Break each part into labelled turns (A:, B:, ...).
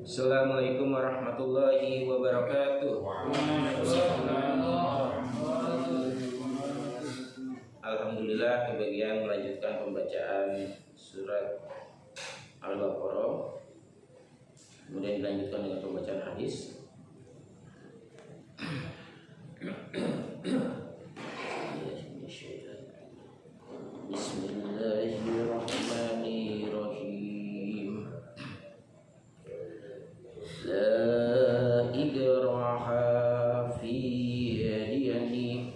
A: Assalamualaikum warahmatullahi wabarakatuh. Alhamdulillah, kebagian melanjutkan pembacaan surat Al-Baqarah. Kemudian dilanjutkan dengan pembacaan hadis. Bismillahirrahmanirrahim. La ikraha fi dini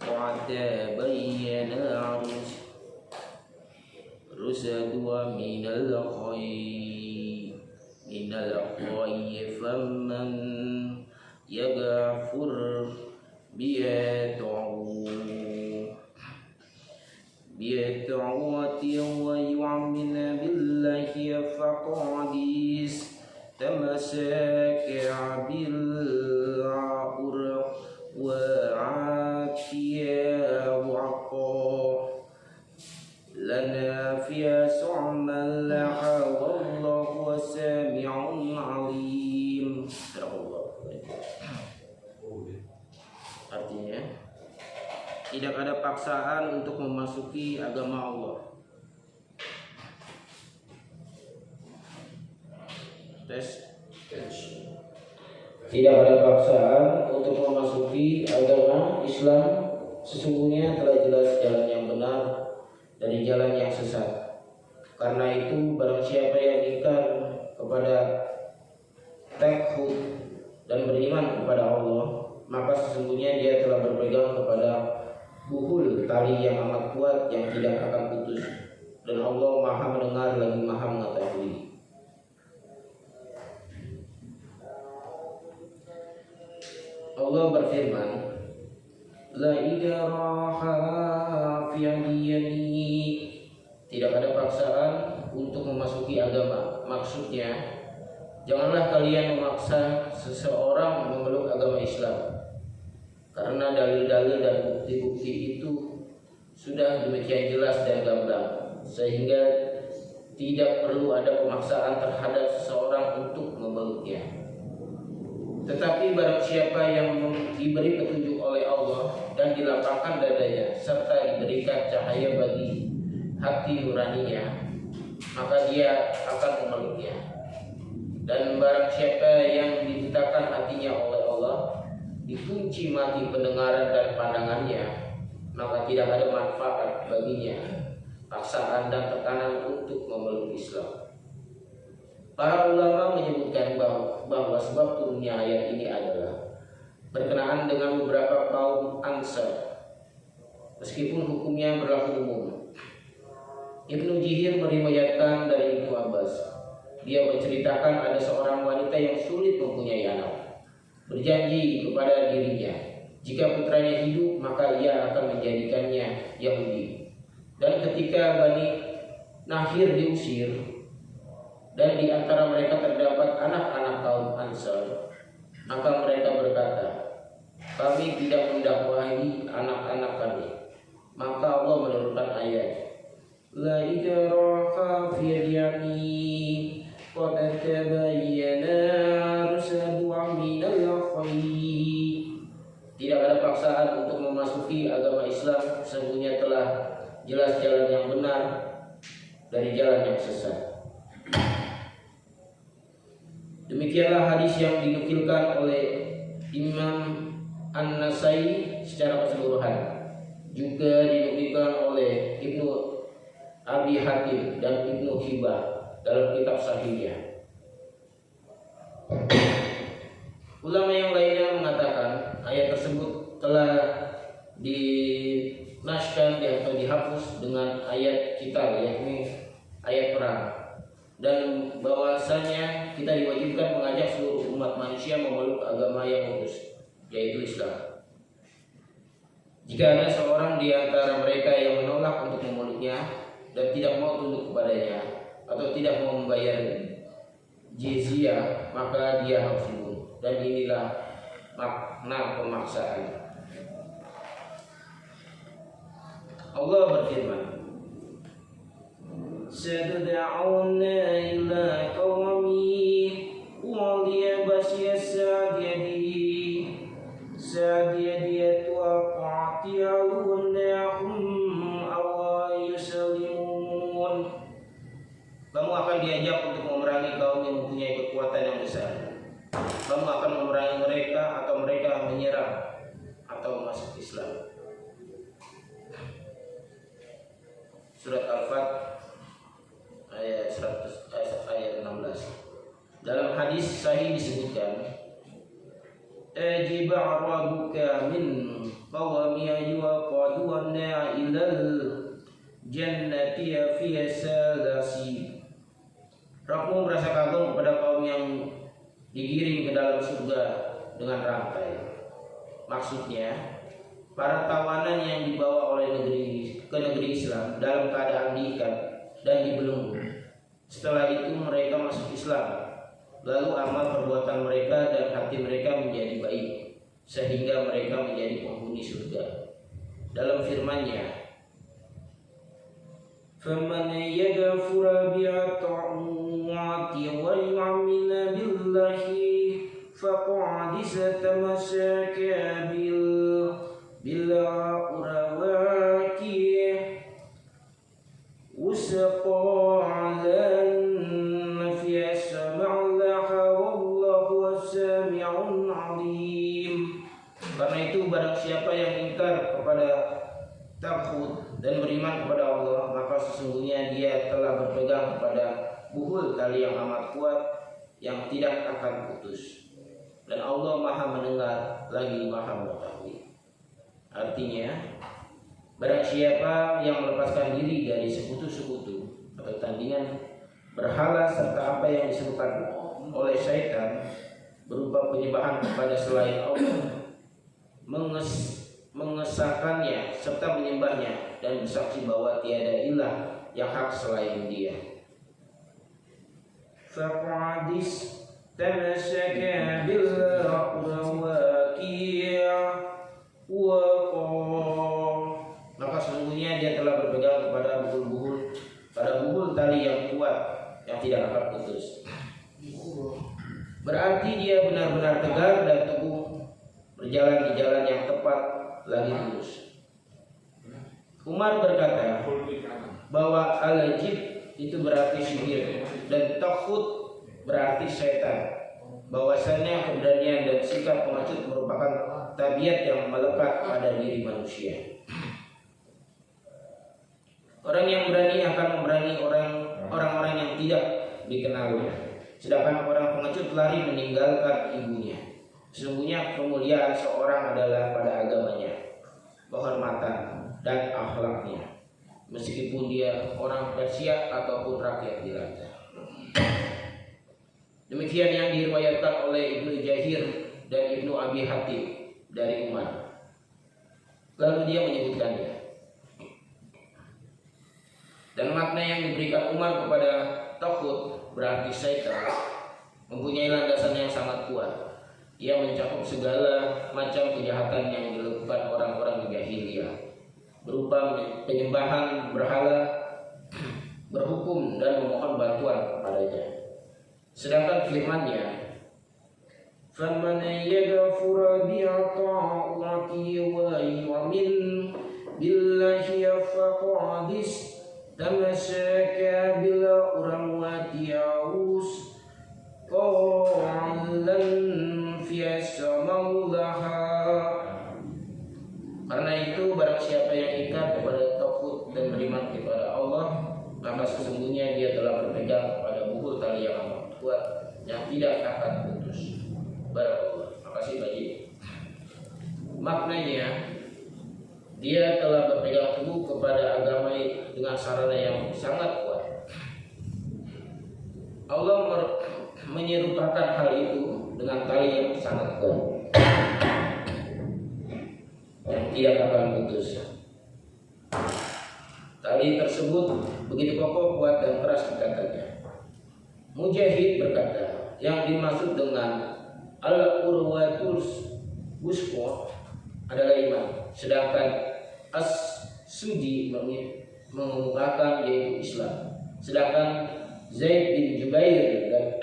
A: qad tabayyana rusadu minal khayy faman yaghfur bi'atawati wa yu'min billahi faqad tamasaka bil urwatiya waqa lana fiya su'man laha wallahu sami'un alim. Artinya, tidak ada paksaan untuk memasuki agama Allah. Tidak ada paksaan untuk memasuki agama Islam. Sesungguhnya telah jelas jalan yang benar dari jalan yang sesat. Karena itu barang siapa yang ingkar kepada tauhid dan beriman kepada Allah, maka sesungguhnya dia telah berpegang kepada buhul tali yang amat kuat yang tidak akan putus, dan Allah Maha mendengar lagi Maha mengetahui. Allah berfirman, La ikraha fi dini. Tidak ada paksaan untuk memasuki agama. Maksudnya, janganlah kalian memaksa seseorang memeluk agama Islam, karena dalil-dalil dan bukti-bukti itu sudah demikian jelas dan gamblang, sehingga tidak perlu ada pemaksaan terhadap seseorang untuk memeluknya. Tetapi barang siapa yang diberi petunjuk oleh Allah dan dilapangkan dadanya serta diberikan cahaya bagi hati nuraninya, maka dia akan memeluknya. Dan barang siapa yang dibutakan hatinya oleh Allah, dikunci mati pendengaran dan pandangannya, maka tidak ada manfaat baginya paksaan dan tekanan untuk memeluk Islam. Para ulama menyebutkan bahwa sebab turunnya ayat ini adalah berkenaan dengan beberapa kaum Ansar, meskipun hukumnya berlaku umum. Ibnu Jihir meriwayatkan dari Ibnu Abbas, dia menceritakan ada seorang wanita yang sulit mempunyai anak, berjanji kepada dirinya, jika putranya hidup maka ia akan menjadikannya Yahudi. Dan ketika Bani Nahir diusir dan di antara mereka terdapat anak-anak kaum Ansar, maka mereka berkata, kami tidak mendakwahi anak-anak kami. Maka Allah menurunkan ayat, La ikraha fi dini qad tabayyana rusadu minal khayy. Tidak ada paksaan untuk memasuki agama Islam, sesungguhnya telah jelas jalan yang benar dari jalan yang sesat. Demikianlah hadis yang dinukilkan oleh Imam An-Nasai secara keseluruhan. Juga dinukilkan oleh Ibnu Abi Hatim dan Ibnu Hibah dalam kitab sahihnya. Ulama yang lainnya mengatakan ayat tersebut telah dinaskan atau dihapus dengan ayat kita, yakni ayat perang, dan bahwasanya kita diwajibkan mengajak seluruh umat manusia memeluk agama yang lurus, yaitu Islam. Jika ada seorang di antara mereka yang menolak untuk memeluknya dan tidak mau tunduk kepadanya atau tidak mau membayar jizyah, maka dia harus dibunuh. Dan inilah makna pemaksaan. Allah berfirman, ستدعون إلى قوم memerangi kaum yang mempunyai kekuatan yang besar. Kamu akan memerangi mereka atau mereka menyerang atau masuk Islam. Surat Al-Fat ayat 16. Dalam hadis sahih disebutkan, "Ajiba rabbuka min qawmi yuqaduna ilal jannati fi salasi." Rabbmu merasa kagum kepada kaum yang digiring ke dalam surga dengan rantai. Maksudnya, para tawanan yang dibawa oleh negeri Islam dalam keadaan diikat dan dibelenggu. Setelah itu mereka masuk Islam. Lalu amal perbuatan mereka dan hati mereka menjadi baik, sehingga mereka menjadi penghuni surga. Dalam firman-Nya, "Faman yaghfir bi'ata'ati wa yu'min billahi faqad istamassaka bil urawati usqalan fi as-sama'laha wallahu as-sami'un 'alim." Karena itu barang siapa yang ingkar kepada taghut dan beriman kepada Allah, maka sesungguhnya dia telah berpegang kepada buhul tali yang amat kuat yang tidak akan putus. Dan Allah Maha mendengar lagi Maha mengetahui. Artinya, barang siapa yang melepaskan diri dari sekutu-sekutu atau tandingan berhala serta apa yang diserukan oleh syaitan berupa penyembahan kepada selain Allah, mengesahkannya serta menyembahnya dan bersaksi bahwa tiada ilah yang hak selain Dia, faqadis tamassaka bil rawaqi' wa maka sesungguhnya dia telah berpegang kepada buhul tali yang kuat yang tidak akan putus. Berarti dia benar-benar tegar dan teguh berjalan di jalan yang tepat lagi lurus. Umar berkata bahwa al-jib itu berarti sihir dan takhut berarti setan. Bahwasannya keberanian dan sikap pengecut merupakan tabiat yang melekat pada diri manusia. Orang yang berani akan memerangi orang-orang yang tidak dikenalnya, sedangkan orang pengecut lari meninggalkan ibunya. Sesungguhnya kemuliaan seorang adalah pada agamanya, kehormatan dan akhlaknya, meskipun dia orang Persia ataupun rakyat jelata. Demikian yang diriwayatkan oleh Ibnu Jahir dan Ibnu Abi Hatim dari Umar. Lalu dia menyebutkannya. Dan makna yang diberikan Umar kepada taghut berarti syaitan mempunyai landasan yang sangat kuat. Ia mencakup segala macam kejahatan yang dilakukan orang-orang di jahiliyah, berupa penyembahan berhala, berhukum dan memohon bantuan kepadanya. Sedangkan firman-Nya, "Faman yaghfir bi'ata'ati wa yu'min billahi faqad tamassaka bil uramwati aus qalan fi as-samawlaha." Karena itu barang siapa yang ingkar kepada taghut dan beriman kepada Allah, maka sesungguhnya dia telah berpegang kepada buhul tali yang amat kuat yang tidak akan putus. Barakallah. Makasih Pak Haji. Maknanya, dia telah berpegang teguh kepada agama dengan sarana yang sangat kuat. Allah menyerupakan hal itu dengan tali yang sangat kuat yang tidak akan putus. Tali tersebut begitu kokoh, kuat dan keras ikatannya. Mujahid berkata, yang dimaksud dengan al-urwatul wusqa adalah iman, sedangkan as-sudi mengemukakan yaitu Islam. Sedangkan Zaid bin Jubair dan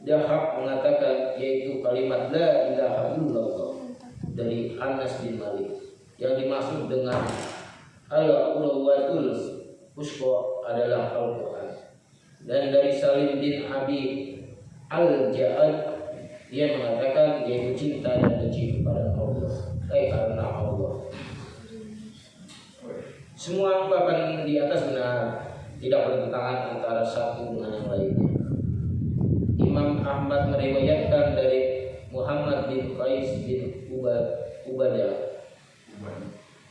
A: Dahab mengatakan yaitu kalimat la ilaha illallah dari Anas bin Malik. Yang dimaksud dengan al-urwatul wusqa adalah Al-Quran. Dan dari Salim bin Abi Al-Ja'ad, dia mengatakan dia itu cinta dan benci kepada Allah, karena Allah. Semua ungkapan di atas benar, tidak bertentangan antara satu dengan yang lainnya. Imam Ahmad meriwayatkan dari Muhammad bin Qais bin Ubadah.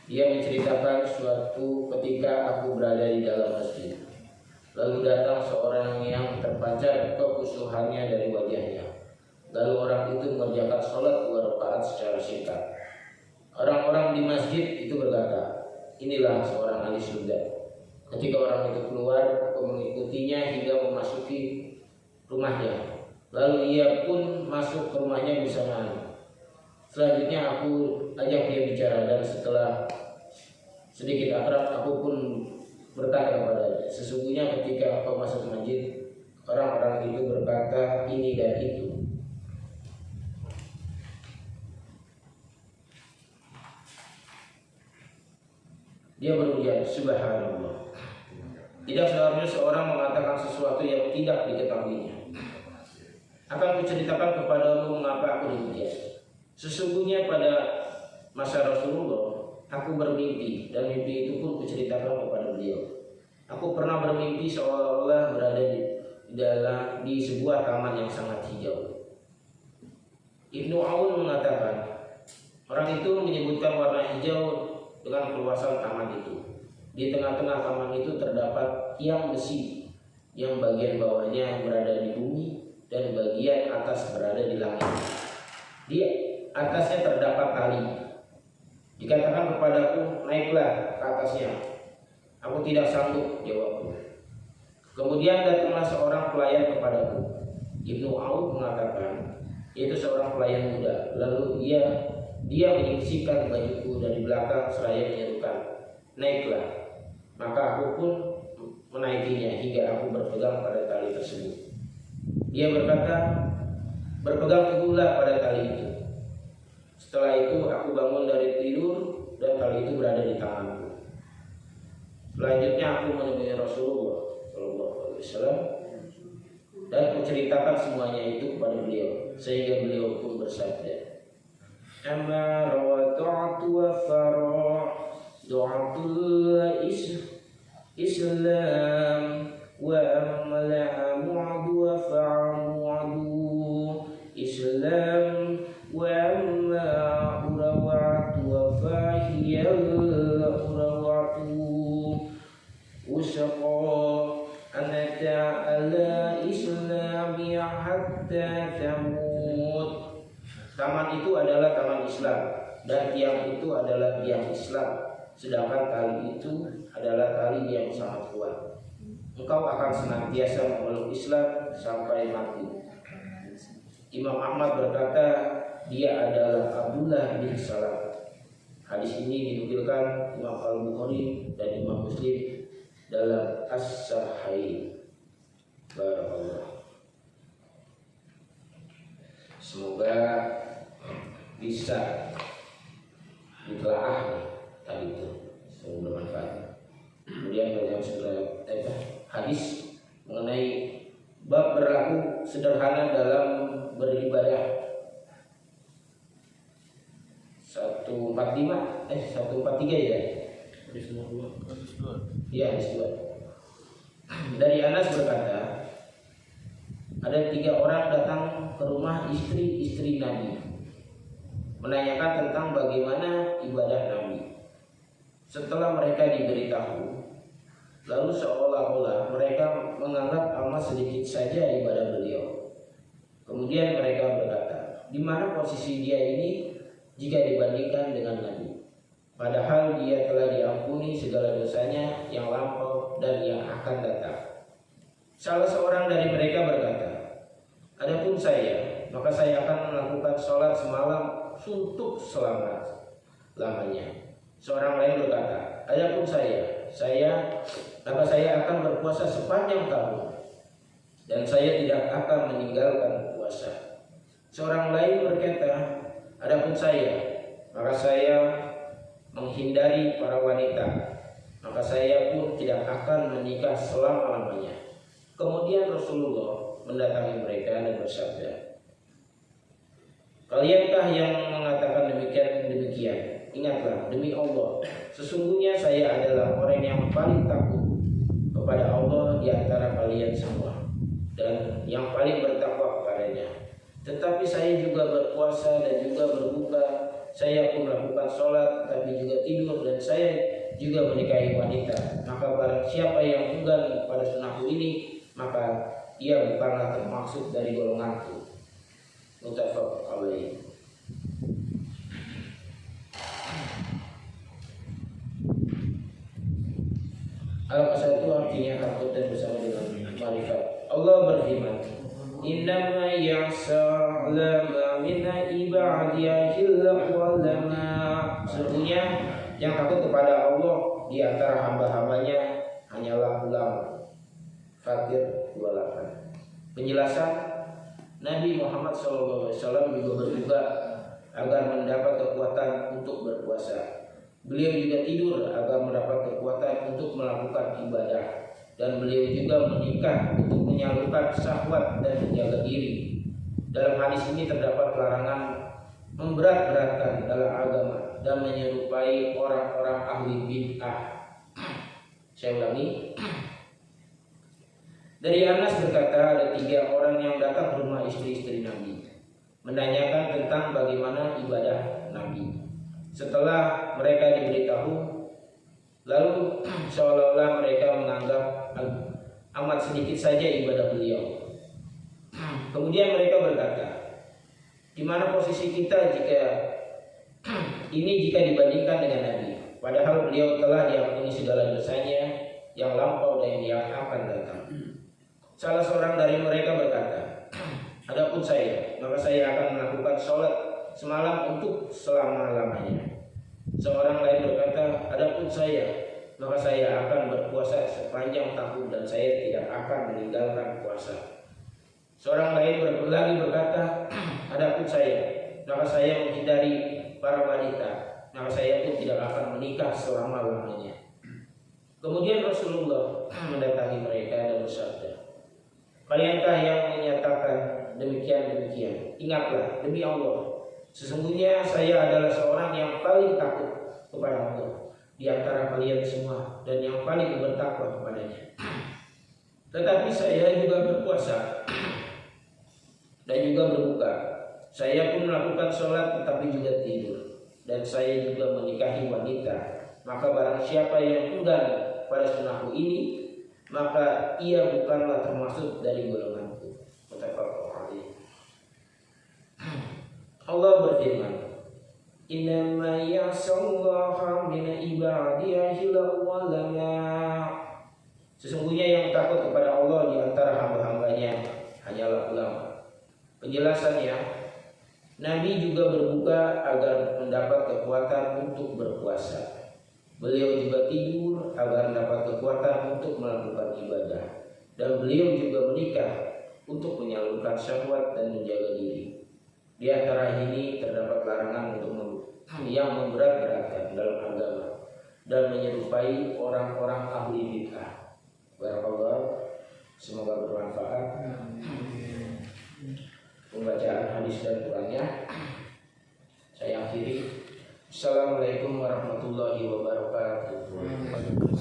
A: Dia menceritakan suatu ketika aku berada di dalam masjid. Lalu datang seorang yang terpancar kekhusyuhannya dari wajahnya. Lalu orang itu mengerjakan sholat 2 rakaat secara singkat. Orang-orang di masjid itu berkata, inilah seorang ahli surga. Ketika orang itu keluar, aku mengikutinya hingga memasuki rumahnya. Lalu ia pun masuk ke rumahnya bersamaan. Selanjutnya aku ajak dia bicara, dan setelah sedikit akrab aku pun berkata kepadanya, sesungguhnya ketika kau masuk masjid, orang-orang itu berkata ini dan itu. Dia berujar, subhanallah. Tidak seharusnya seorang mengatakan sesuatu yang tidak diketahuinya. Akan kuceritakan kepadamu mengapa aku demikian. Sesungguhnya pada masa Rasulullah, aku bermimpi, dan mimpi itu pun kuceritakan kepada beliau. Aku pernah bermimpi seolah-olah berada di sebuah taman yang sangat hijau. Ibnu Aun mengatakan, orang itu menyebutkan warna hijau dengan keluasan taman itu. Di tengah-tengah taman itu terdapat tiang besi yang bagian bawahnya berada di bumi dan bagian atas berada di langit. Di atasnya terdapat tali. Dikatakan kepadaku, naiklah ke atasnya. Aku tidak sanggup, jawabku. Kemudian datanglah seorang pelayan kepadaku. Ibnu Aun mengatakan, yaitu seorang pelayan muda. Lalu dia menyingkirkan bajuku dari belakang seraya menyerukan, naiklah. Maka aku pun menaikinya hingga aku berpegang pada tali tersebut. Dia berkata, berpegang teguhlah pada tali itu. Setelah itu aku bangun dari tidur dan tali itu berada di tanganku. Selanjutnya aku menemui Rasulullah SAW dan menceritakan semuanya itu kepada beliau, sehingga beliau pun bersabda, amma rawatu'atu wa faradu'atul Islam wa amma la'amu'adu wa fa'amu'adu Islam wa amma urawatu wa fahiyal urawatu usqa anata ala islami hatta tamut. Taman itu adalah taman Islam dan tiang itu adalah tiang Islam, sedangkan tali itu adalah tali yang sangat kuat. Engkau akan senantiasa memeluk Islam sampai mati. Imam Ahmad berkata, dia adalah Abdullah bin Salam. Hadis ini dinukilkan Imam Al-Bukhari dan Imam Muslim dalam As-Sahihain. Barakallah. Semoga bisa ditelaah tadi itu, semoga bermanfaat. Kemudian yang sudah hadis mengenai bab berlaku sederhana dalam beribadah. 143 ya. Hadis 2. Iya, hadis 2. Dari Anas berkata, ada 3 orang datang ke rumah istri-istri Nabi, menanyakan tentang bagaimana ibadah Nabi. Setelah mereka diberitahu, lalu seolah-olah mereka menganggap amat sedikit saja ibadah beliau. Kemudian mereka berkata, di mana posisi dia ini jika dibandingkan dengan Nabi? Padahal dia telah diampuni segala dosanya yang lampau dan yang akan datang. Salah seorang dari mereka berkata, adapun saya, maka saya akan melakukan sholat semalam suntuk selama-lamanya. Seorang lain berkata, adapun maka saya akan berpuasa sepanjang tahun dan saya tidak akan meninggalkan puasa. Seorang lain berkata, adapun saya, maka saya menghindari para wanita, maka saya pun tidak akan menikah selama-lamanya. Kemudian Rasulullah mendatangi mereka dan bersabda, "Kaliankah yang mengatakan demikian? Ingatlah, demi Allah, sesungguhnya saya adalah orang yang paling takut kepada Allah di antara kalian semua, dan yang paling bertakwa kepadanya. Tetapi saya juga berpuasa dan juga berbuka, saya pun melakukan sholat, tapi juga tidur, dan saya juga menikahi wanita. Maka barang siapa yang enggan pada sunnahku ini, maka ia bukanlah termaksud dari golonganku." Muttafaq alaih. Al-Qasatu artinya takut dan bersama dengan marifat. Allah berfirman, "Innama ya'salama min ibadiyahil ulama." Sesungguhnya yang takut kepada Allah di antara hamba-hambanya hanyalah ulama. Fatir 28. Penjelasan, Nabi Muhammad SAW juga berdoa agar mendapat kekuatan untuk berpuasa. Beliau juga tidur agar mendapat kekuatan untuk melakukan ibadah, dan beliau juga menikah untuk menyalurkan syahwat dan menjaga diri. Dalam hadis ini terdapat larangan memberat-beratkan dalam agama dan menyerupai orang-orang ahli bid'ah. Saya ulangi. Dari Anas berkata, ada 3 orang yang datang ke rumah istri-istri Nabi, menanyakan tentang bagaimana ibadah Nabi. Setelah mereka diberitahu, lalu seolah-olah mereka menganggap amat sedikit saja ibadah beliau. Kemudian mereka berkata, di mana posisi kita jika dibandingkan dengan Nabi? Padahal beliau telah diampuni segala dosanya yang lampau dan yang akan datang. Salah seorang dari mereka berkata, "Adapun saya, maka saya akan melakukan sholat semalam untuk selama-lamanya." Seorang lain berkata, "Adapun saya, maka saya akan berpuasa sepanjang tahun dan saya tidak akan meninggalkan puasa." Seorang lain lagi berkata, "Adapun saya, maka saya menghindari para wanita, maka saya pun tidak akan menikah selama-lamanya." Kemudian Rasulullah mendatangi mereka dan bersabda, "Kaliankah yang menyatakan demikian? Ingatlah, demi Allah, sesungguhnya saya adalah seorang yang paling takut kepada Allah di antara kalian semua, dan yang paling bertakwa kepadanya. Tetapi saya juga berpuasa dan juga berbuka. Saya pun melakukan sholat tetapi juga tidur, dan saya juga menikahi wanita. Maka barang siapa yang enggan pada sunnahku ini, maka ia bukanlah termasuk dari golonganku." Allah berfirman, "Innama ya'sallaha min ibadiyahil ulama." Sesungguhnya yang takut kepada Allah di antara hamba-hambanya hanyalah ulama. Penjelasannya, Nabi juga berbuka agar mendapat kekuatan untuk berpuasa. Beliau juga tidur agar mendapat kekuatan untuk melakukan ibadah, dan beliau juga menikah untuk menyalurkan syahwat dan menjaga diri. Di antara ini terdapat larangan untuk yang memberat-beratkan dalam agama dan menyerupai orang-orang ahli bid'ah. Barakallah, semoga bermanfaat pembacaan hadis dan Qur'annya. Saya akhiri. Assalamualaikum warahmatullahi wabarakatuh.